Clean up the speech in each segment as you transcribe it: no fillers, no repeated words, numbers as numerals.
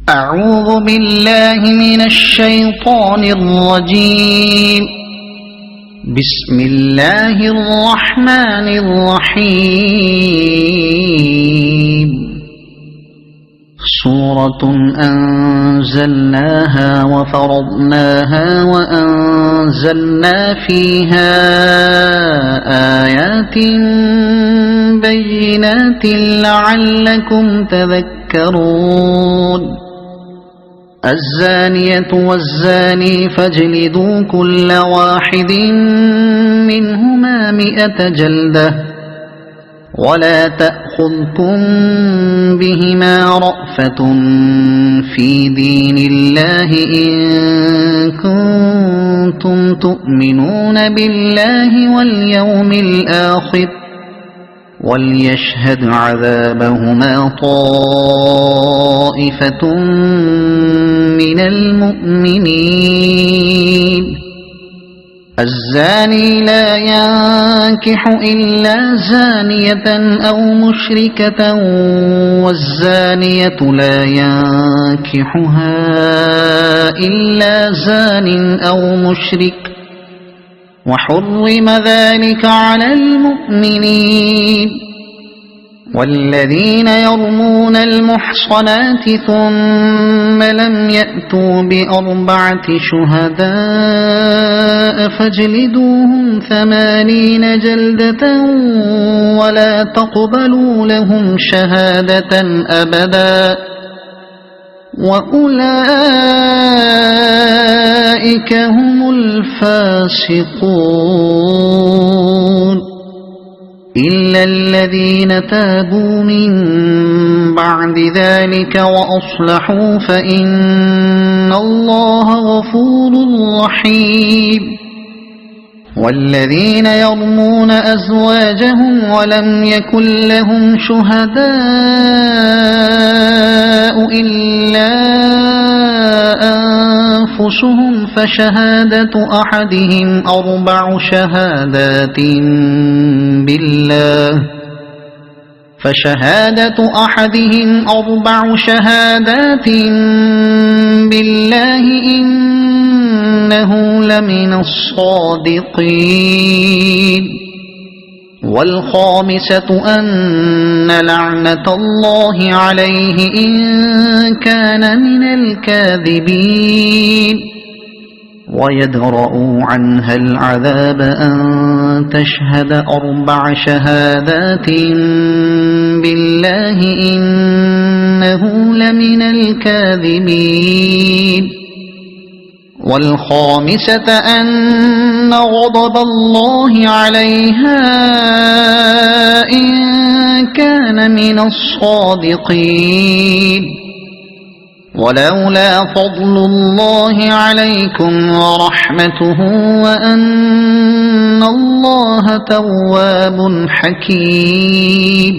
أعوذ بالله من الشيطان الرجيم. بسم الله الرحمن الرحيم. سورة أنزلناها وفرضناها وأنزلنا فيها آيات بينات لعلكم تذكرون. الزانية والزاني فاجلدوا كل واحد منهما 100 جلدة ولا تأخذكم بهما رأفة في دين الله إن كنتم تؤمنون بالله واليوم الآخر وليشهد عذابهما طائفة من المؤمنين. الزاني لا ينكح إلا زانية أو مشركة والزانية لا ينكحها إلا زان أو مشرك وحرم ذلك على المؤمنين. والذين يرمون المحصنات ثم لم يأتوا ب4 شهداء فاجلدوهم 80 جلدة ولا تقبلوا لهم شهادة أبدا وأولئك هم الفاسقون. إلا الذين تابوا من بعد ذلك وأصلحوا فإن الله غفور رحيم. والذين يرمون أزواجهم ولم يكن لهم شهداء إلا أنفسهم فشهادة أحدهم 4 شهادات بالله إنه لمن الصادقين. والخامسة أن لعنة الله عليه إن كان من الكاذبين. ويدرأ عنها العذاب أن تشهد 4 شهادات بالله إنه لمن الكاذبين. والخامسة أن غضب الله عليها إن كان من الصادقين. ولولا فضل الله عليكم ورحمته وأن الله تواب حكيم.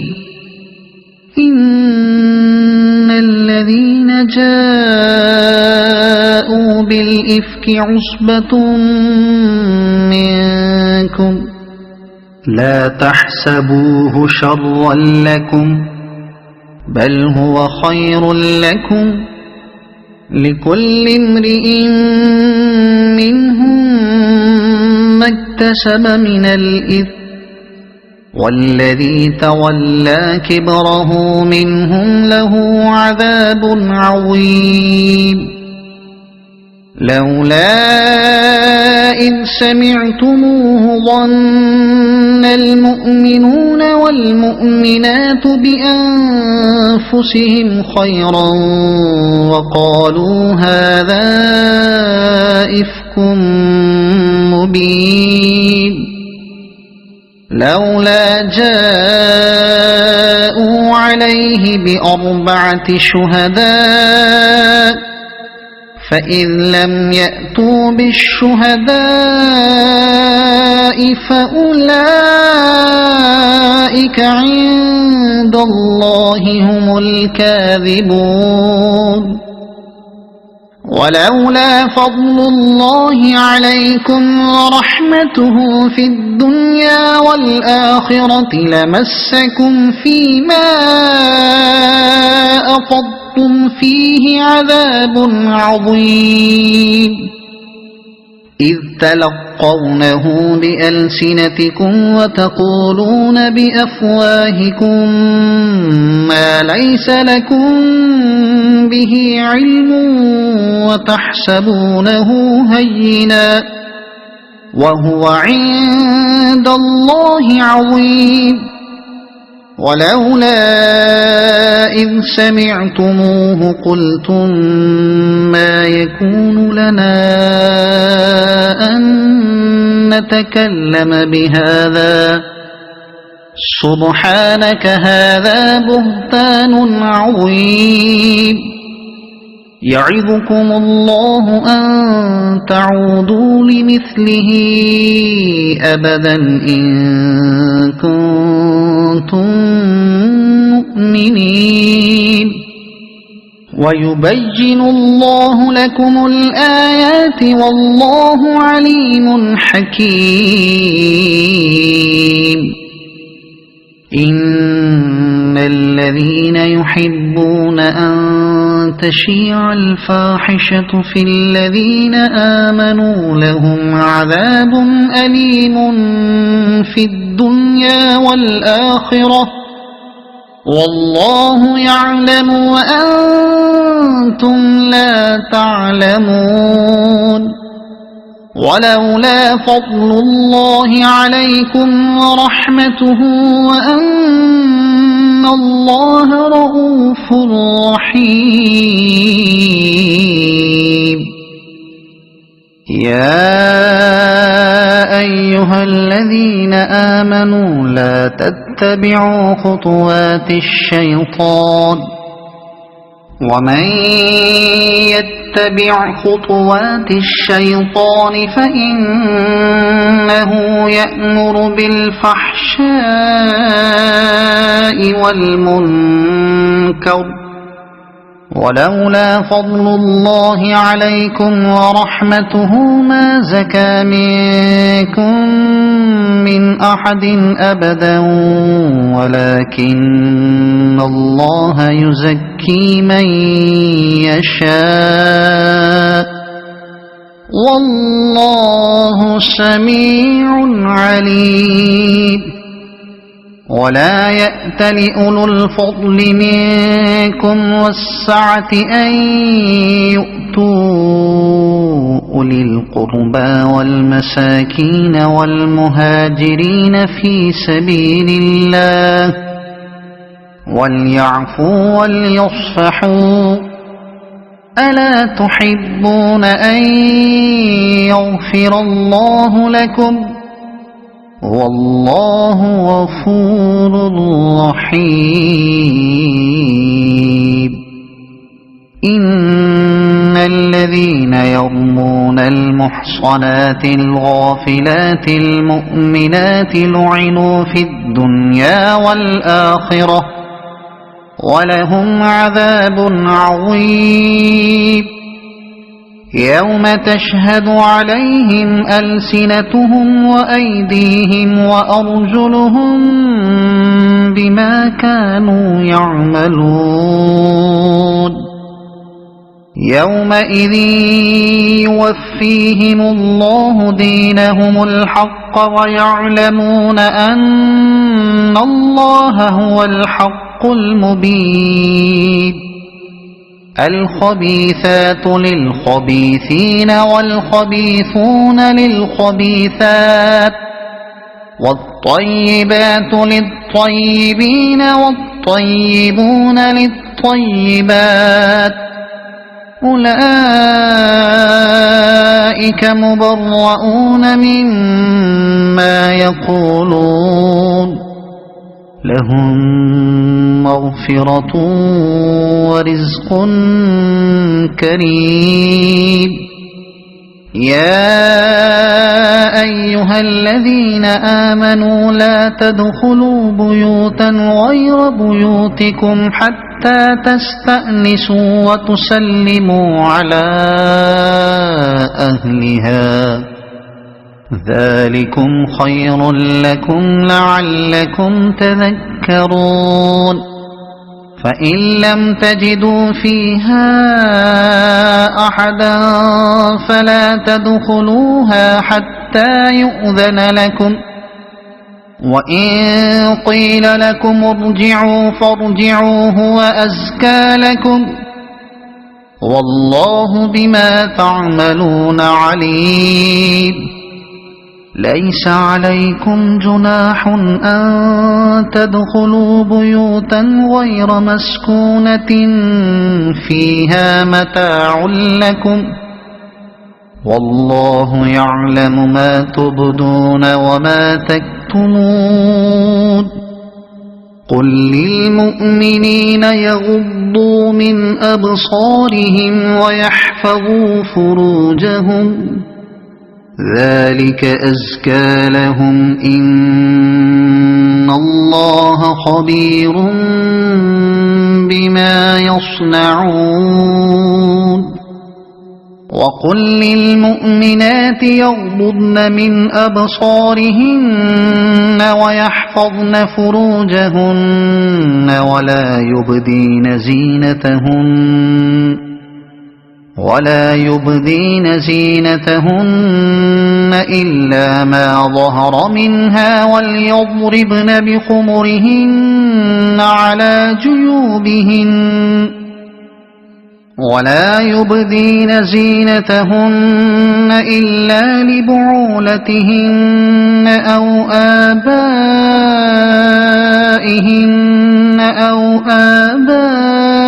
إن الذين جاءوا بالإفك عصبة منكم لا تحسبوه شرا لكم بل هو خير لكم لكل امرئ منهم ما اكتسب من الإثم والذي تولى كبره منهم له عذاب عظيم. لولا إذ سمعتموه ظن المؤمنون والمؤمنات بأنفسهم خيرا وقالوا هذا إفك مبين. لولا جاءوا عليه ب4 شهداء فإذ لم يأتوا بالشهداء فأولئك عند الله هم الكاذبون. ولولا فضل الله عليكم ورحمته في الدنيا والآخرة لمسكم فيما أفضتم فيه عذاب عظيم إذ تلقونه بألسنتكم وتقولون بأفواهكم ما ليس لكم به علم وتحسبونه هينا وهو عند الله عظيم ولولا إذ سمعتموه قلتم ما يكون لنا أن نتكلم بهذا سبحانك هذا بهتان عظيم يعظكم الله أن تعودوا لمثله أبدا إن كنتم مؤمنين ويبين الله لكم الآيات والله عليم حكيم إن الذين يحبون أن تشيع الفاحشة في الذين آمنوا لهم عذاب أليم في الدنيا والآخرة والله يعلم وأنتم لا تعلمون ولولا فضل الله عليكم ورحمته وأن الله رؤوف رحيم يا أيها الذين آمنوا لا تتبعوا خطوات الشيطان ومن يتبع خطوات الشيطان فإنه يأمر بالفحشاء والمنكر ولولا فضل الله عليكم ورحمته ما زكى منكم من أحد أبدا ولكن الله يزكي من يشاء والله سميع عليم ولا يأتل أولو الفضل منكم والسعة أن يؤتوا أولي القربى والمساكين والمهاجرين في سبيل الله وليعفوا وليصفحوا ألا تحبون أن يغفر الله لكم والله غفور رحيم إن الذين يرمون المحصنات الغافلات المؤمنات لعنوا في الدنيا والآخرة ولهم عذاب عظيم يوم تشهد عليهم ألسنتهم وأيديهم وأرجلهم بما كانوا يعملون يومئذ يوفيهم الله دينهم الحق ويعلمون أن الله هو الحق المبين الخبيثات للخبيثين والخبيثون للخبيثات والطيبات للطيبين والطيبون للطيبات أولئك مبرؤون مما يقولون لهم مغفرة ورزق كريم يا أيها الذين آمنوا لا تدخلوا بيوتا غير بيوتكم حتى تستأنسوا وتسلموا على أهلها ذلكم خير لكم لعلكم تذكرون فإن لم تجدوا فيها أحدا فلا تدخلوها حتى يؤذن لكم وإن قيل لكم ارجعوا فارجعوا هو أزكى لكم والله بما تعملون عليم ليس عليكم جناح أن تدخلوا بيوتا غير مسكونة فيها متاع لكم والله يعلم ما تبدون وما تكتمون قل للمؤمنين يغضوا من أبصارهم ويحفظوا فروجهم ذلك أزكى لهم إن الله خبير بما يصنعون وقل للمؤمنات يغضضن من أبصارهن ويحفظن فروجهن ولا يبدين زينتهن إلا ما ظهر منها وليضربن بخمرهن على جيوبهن ولا يبدين زينتهن إلا لبعولتهن أو آبائهن أو آباء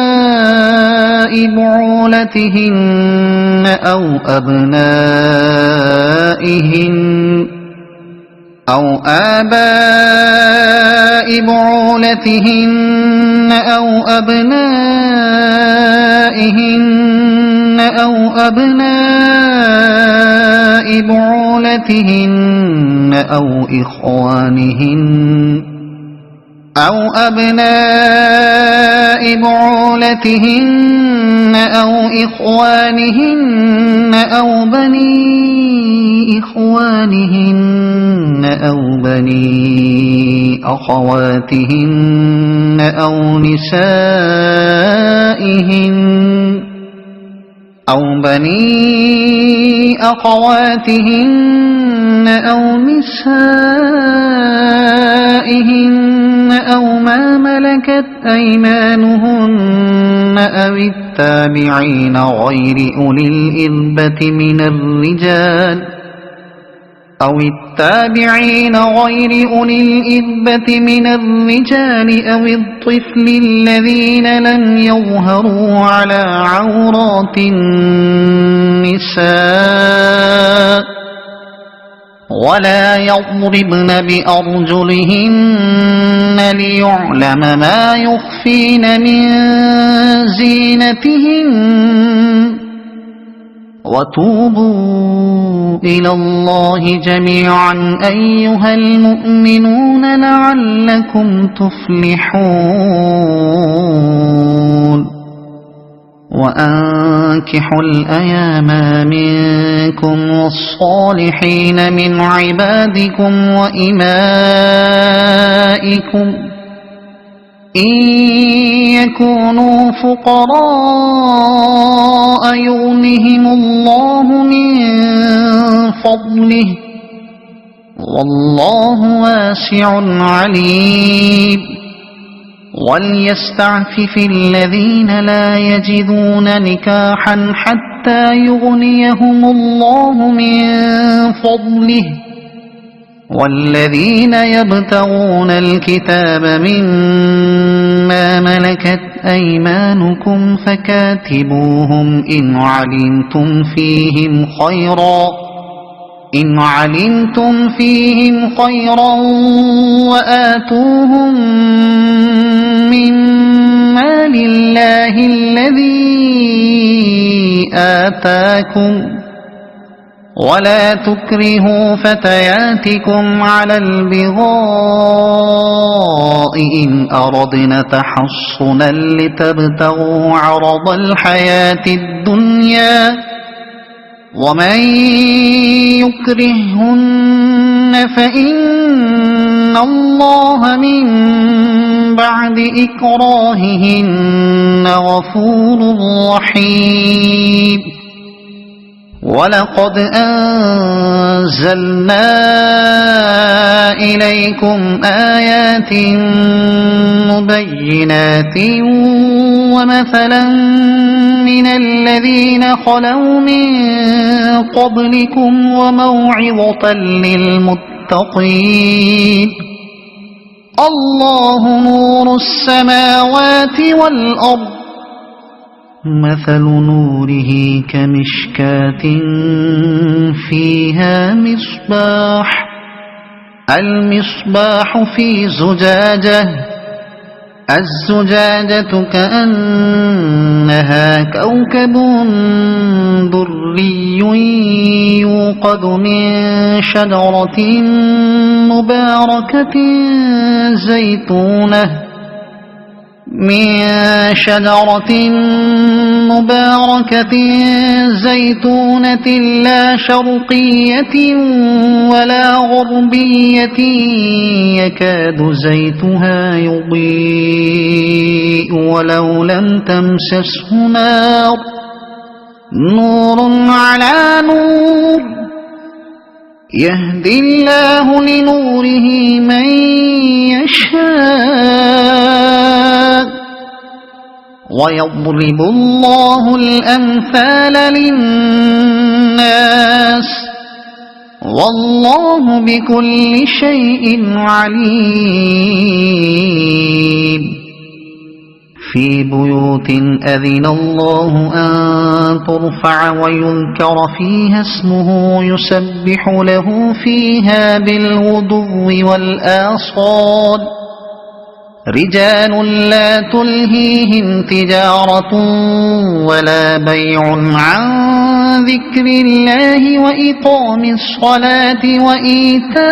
بعولتهن أو أبنائهن أو آباء بعولتهن أو أبنائهن أو أبناء بعولتهن أو إخوانهن أو أبناء بعولتهن أو إخوانهن أو بني إخوانهن أو بني أخواتهن أو نسائهن أو بني أخواتهن أو نسائهن أو ما ملكت أيمانهن أو التابعين غير أولي الإربة من الرجال أو الطفل الذين لم يظهروا على عورات النساء ولا يضربن بأرجلهن ليعلم ما يخفين من زينتهن وتوبوا إلى الله جميعا أيها المؤمنون لعلكم تفلحون وأنكحوا الأيام منكم والصالحين من عبادكم وإمائكم إن يكونوا فقراء يغنهم الله من فضله والله واسع عليم وليستعفف الذين لا يجدون نكاحا حتى يغنيهم الله من فضله والذين يبتغون الكتاب مما ملكت أيمانكم فكاتبوهم إن علمتم فيهم خيرا وآتوهم مما لله الذي آتاكم ولا تكرهوا فتياتكم على البغاء إن أردنا تحصنا لتبتغوا عرض الحياة الدنيا ومن يكرههن فإن الله من بعد إكراههن غفور رحيم ولقد أنزلنا إليكم آيات مبينات ومثلا من الذين خلوا من قبلكم وموعظة للمتقين الله نور السماوات والأرض مثل نوره كمشكاة فيها المصباح في زجاجة الزجاجة كأنها كوكب دري يوقد من شجرة مباركة زيتونة لا شرقية ولا غربية يكاد زيتها يضيء ولو لم تمسسه نار نور على نور يهدي الله لنوره من يشاء ويضرب الله الأمثال للناس والله بكل شيء عليم في بيوت أذن الله أن ترفع ويذكر فيها اسمه يسبح له فيها بالغدو والآصال رجال لا تلهيهم تجارة ولا بيع عن ذكر الله وإقام الصلاة وإيتاء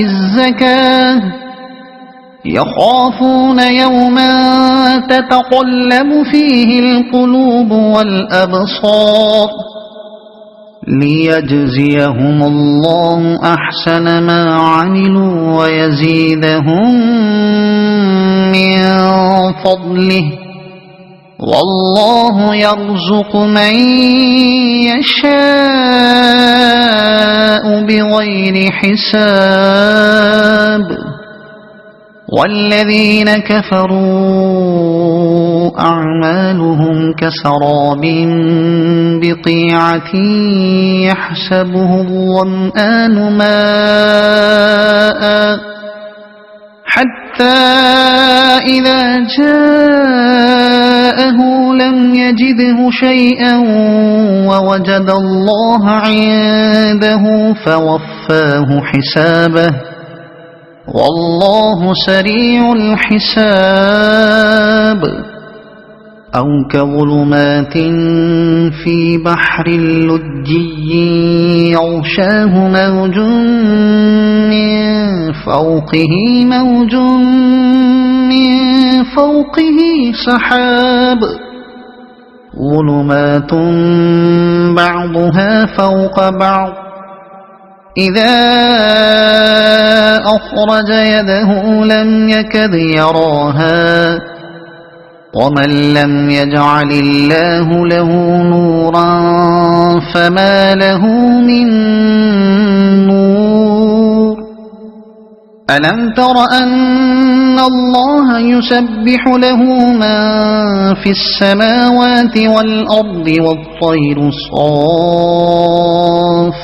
الزكاة يخافون يوما تتقلب فيه القلوب والأبصار ليجزيهم الله أحسن ما عملوا ويزيدهم من فضله والله يرزق من يشاء بغير حساب والذين كفروا أعمالهم كسراب بقيعة يحسبه الظمآن ماء حتى إذا جاءه لم يجده شيئا ووجد الله عنده فوفاه حسابه والله سريع الحساب أو كظلمات في بحر لجي يغشاه موج من فوقه سحاب ظلمات بعضها فوق بعض إذا أخرج يده لم يكد يراها ومن لم يجعل الله له نورا فما له من نور ألم تر أن الله يسبح له من في السماوات والأرض والطير صافات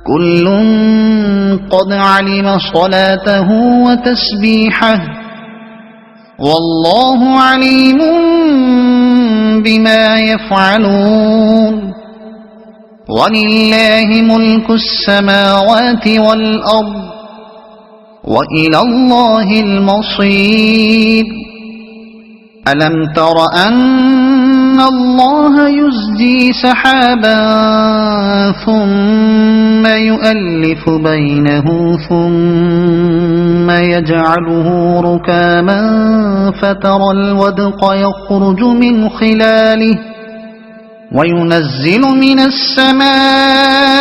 كل قد علم صلاته وتسبيحه والله عليم بما يفعلون ولله ملك السماوات والأرض وإلى الله المصير ألم تر أن الله يزجي سحابا ثم يؤلف بينه ثم يجعله ركاما فترى الودق يخرج من خلاله وينزل من السماء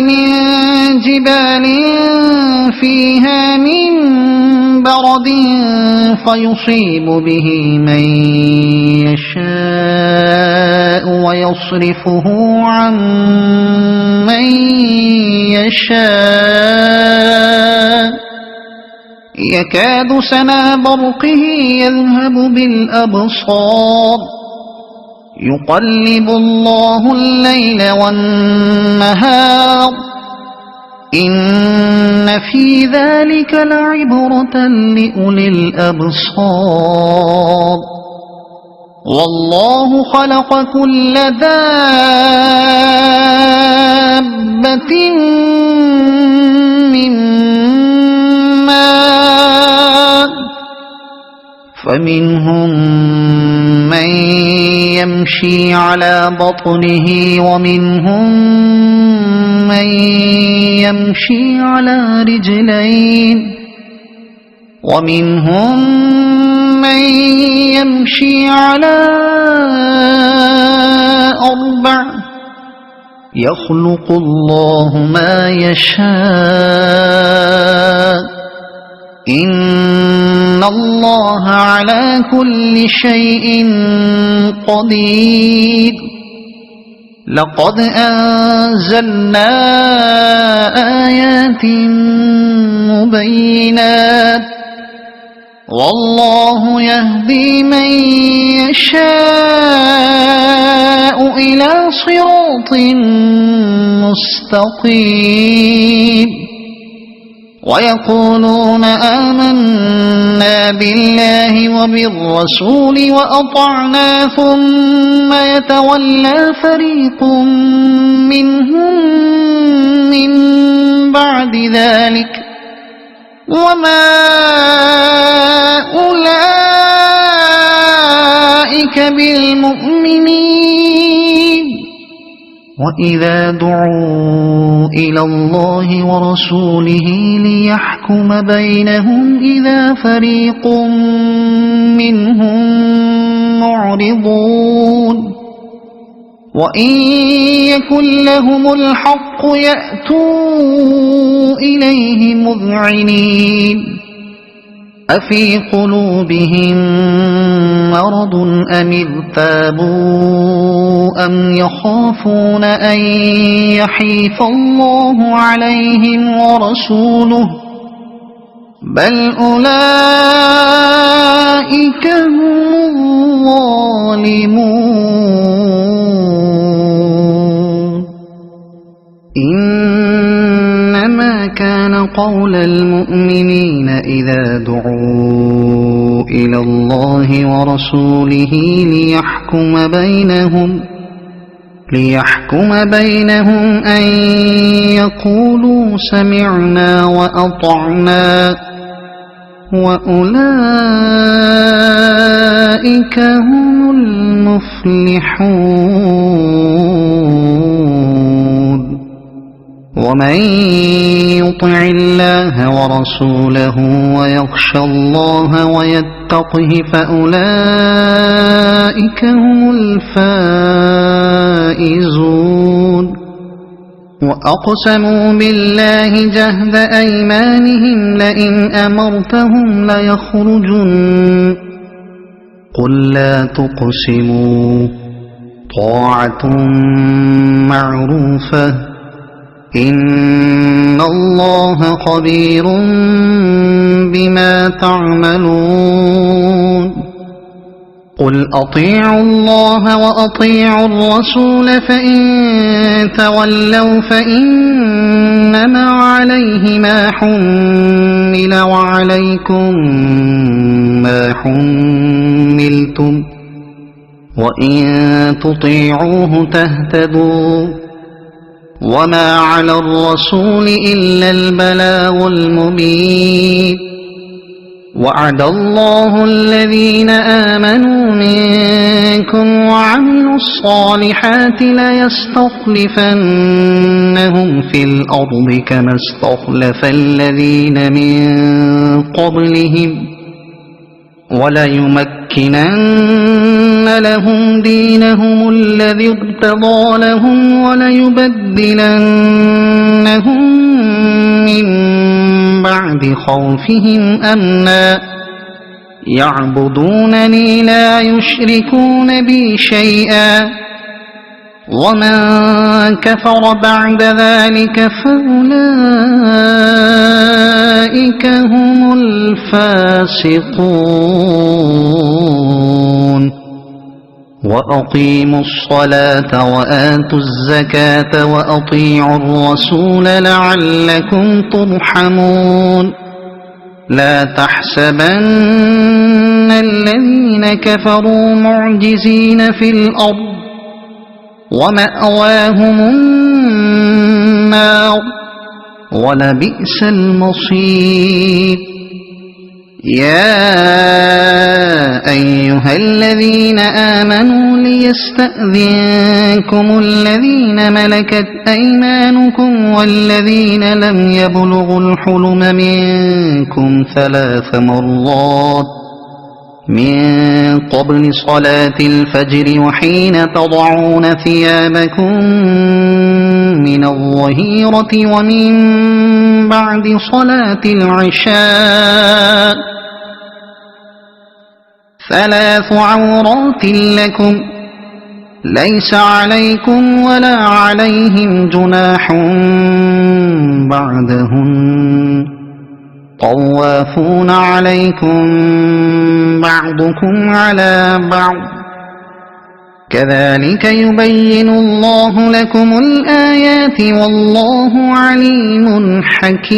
من جبال فيها من برد فيصيب به من يشاء ويصرفه عن من يشاء يكاد سنا برقه يذهب بالأبصار يقلب الله الليل والنهار إن في ذلك لعبرة لأولي الأبصار والله خلق كل دابة من ماء فمنهم من يمشي على بطنه ومنهم من يمشي على رجلين ومنهم من يمشي على أربع يخلق الله ما يشاء إن الله على كل شيء قدير لقد أنزلنا آيات مبينات والله يهدي من يشاء إلى صراط مستقيم ويقولون آمنا بالله وبالرسول وأطعنا ثم يتولى فريق منهم من بعد ذلك وما أولئك بالمؤمنين وإذا دعوا إلى الله ورسوله ليحكم بينهم إذا فريق منهم معرضون وإن يكن لهم الحق يأتوا إليه مذعنين أفي قلوبهم مرض أم ارتابوا أم يخافون أن يحيف الله عليهم ورسوله بل أولئك هم الظالمون إنما كان قول المؤمنين إذا دعوا إلى الله ورسوله ليحكم بينهم أن يقولوا سمعنا وأطعنا وأولئك هم المفلحون ومن يطع الله ورسوله ويخشى الله ويتقه فأولئك هم الفائزون وأقسموا بالله جهد أيمانهم لئن أمرتهم ليخرجن قل لا تقسموا طاعة معروفة إن الله خبير بما تعملون قل أطيعوا الله وأطيعوا الرسول فإن تولوا فإنما عليه ما حمل وعليكم ما حملتم وإن تطيعوه تهتدوا وما على الرسول إلا البلاغ المبين وعد الله الذين آمنوا منكم وعملوا الصالحات ليستخلفنهم في الأرض كما استخلف الذين من قبلهم وليمكنن لهم دينهم الذي ارتضى لهم وليبدلنهم من بعد خوفهم أمنا يعبدونني لا يشركون بي شيئا ومن كفر بعد ذلك فأولئك هم الفاسقون وأقيموا الصلاة وآتوا الزكاة وأطيعوا الرسول لعلكم ترحمون لا تحسبن الذين كفروا معجزين في الأرض ومأواهم النار ولبئس المصير يا أيها الذين آمنوا ليستأذنكم الذين ملكت أيمانكم والذين لم يبلغوا الحلم منكم 3 مرات من قبل صلاة الفجر وحين تضعون ثيابكم من الظهيرة ومن بعد صلاة العشاء 3 عورات لكم ليس عليكم ولا عليهم جناح بعدهن طوافون عليكم بعضكم على بعض كذلك يبين الله لكم الآيات والله عليم حكيم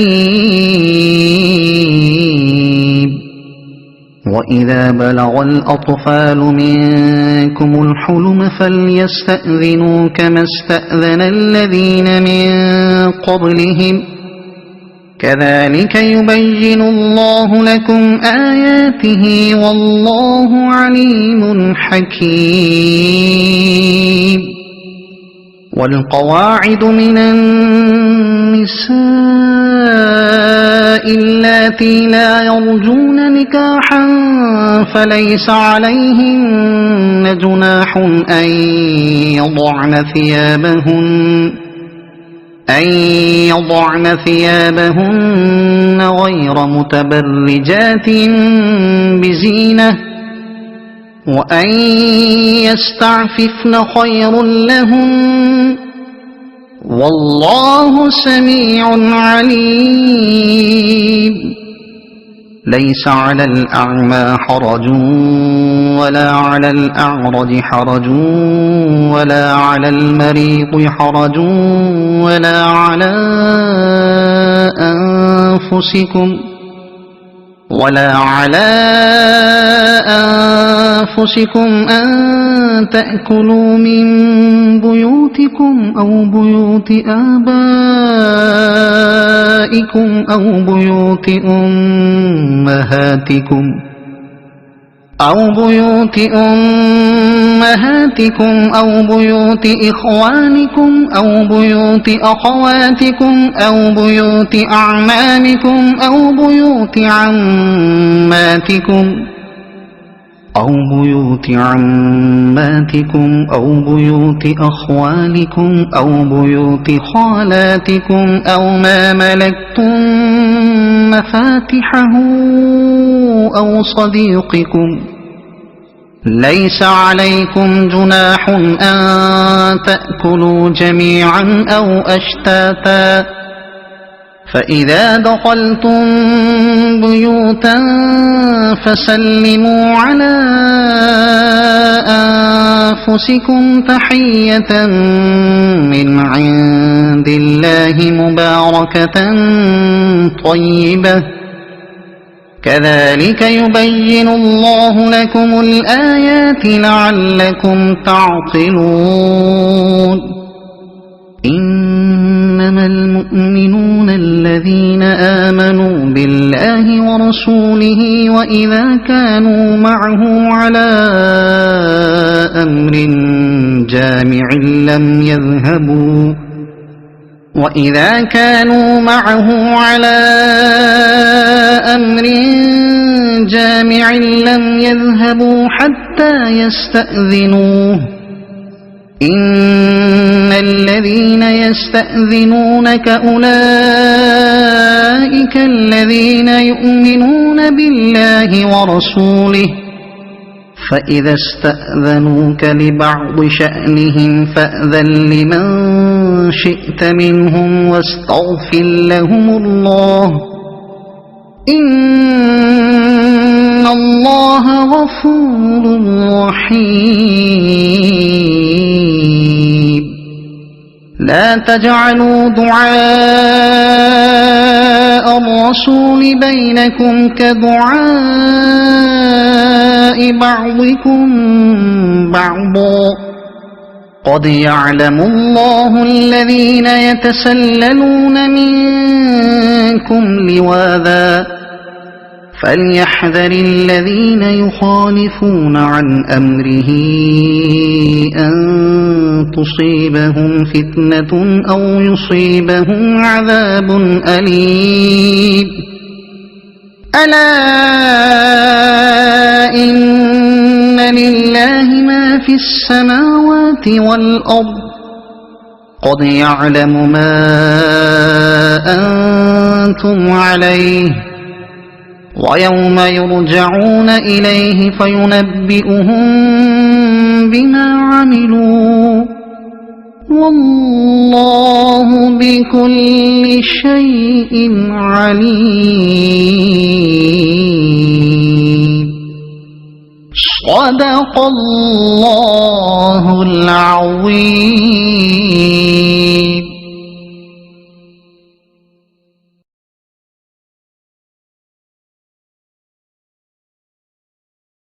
وإذا بلغ الأطفال منكم الحلم فليستأذنوا كما استأذن الذين من قبلهم كذلك يبين الله لكم آياته والله عليم حكيم والقواعد من النساء اللاتي لا يرجون نكاحا فليس عليهن جناح أن يضعن ثيابهن غير متبرجات بزينة وأن يستعففن خير لهن والله سميع عليم ليس على الأعمى حرج ولا على الأعرج حرج ولا على المريض حرج ولا على أنفسكم أن تأكلوا من بيوتكم أو بيوت آبائكم أو بيوت أمهاتكم أو بيوت إخوانكم أو بيوت أخواتكم أو بيوت أعمامكم أو بيوت عماتكم أو بيوت أخوالكم أو بيوت خالاتكم أو ما ملكتم مفاتحه أو صديقكم ليس عليكم جناح أن تأكلوا جميعا أو أشتاتا فإذا دخلتم بيوتا فسلموا على أنفسكم تحية من عند الله مباركة طيبة كذلك يبين الله لكم الآيات لعلكم تعقلون إن إنما المؤمنون الذين آمنوا بالله ورسوله وإذا كانوا معه على أمر جامع لم يذهبوا حتى يستأذنوه إن الذين يستأذنونك أولئك الذين يؤمنون بالله ورسوله فإذا استأذنوك لبعض شأنهم فأذن لمن شئت منهم واستغفر لهم الله إن الله غفور رحيم لا تجعلوا دعاء الرسول بينكم كدعاء بعضكم بعضا قد يعلم الله الذين يتسللون منكم لواذا فليحذر الذين يخالفون عن أمره أن تصيبهم فتنة أو يصيبهم عذاب أليم ألا إن لله ما في السماوات والأرض قد يعلم ما أنتم عليه ويوم يرجعون إليه فينبئهم بما عملوا والله بكل شيء عليم صدق الله العظيم.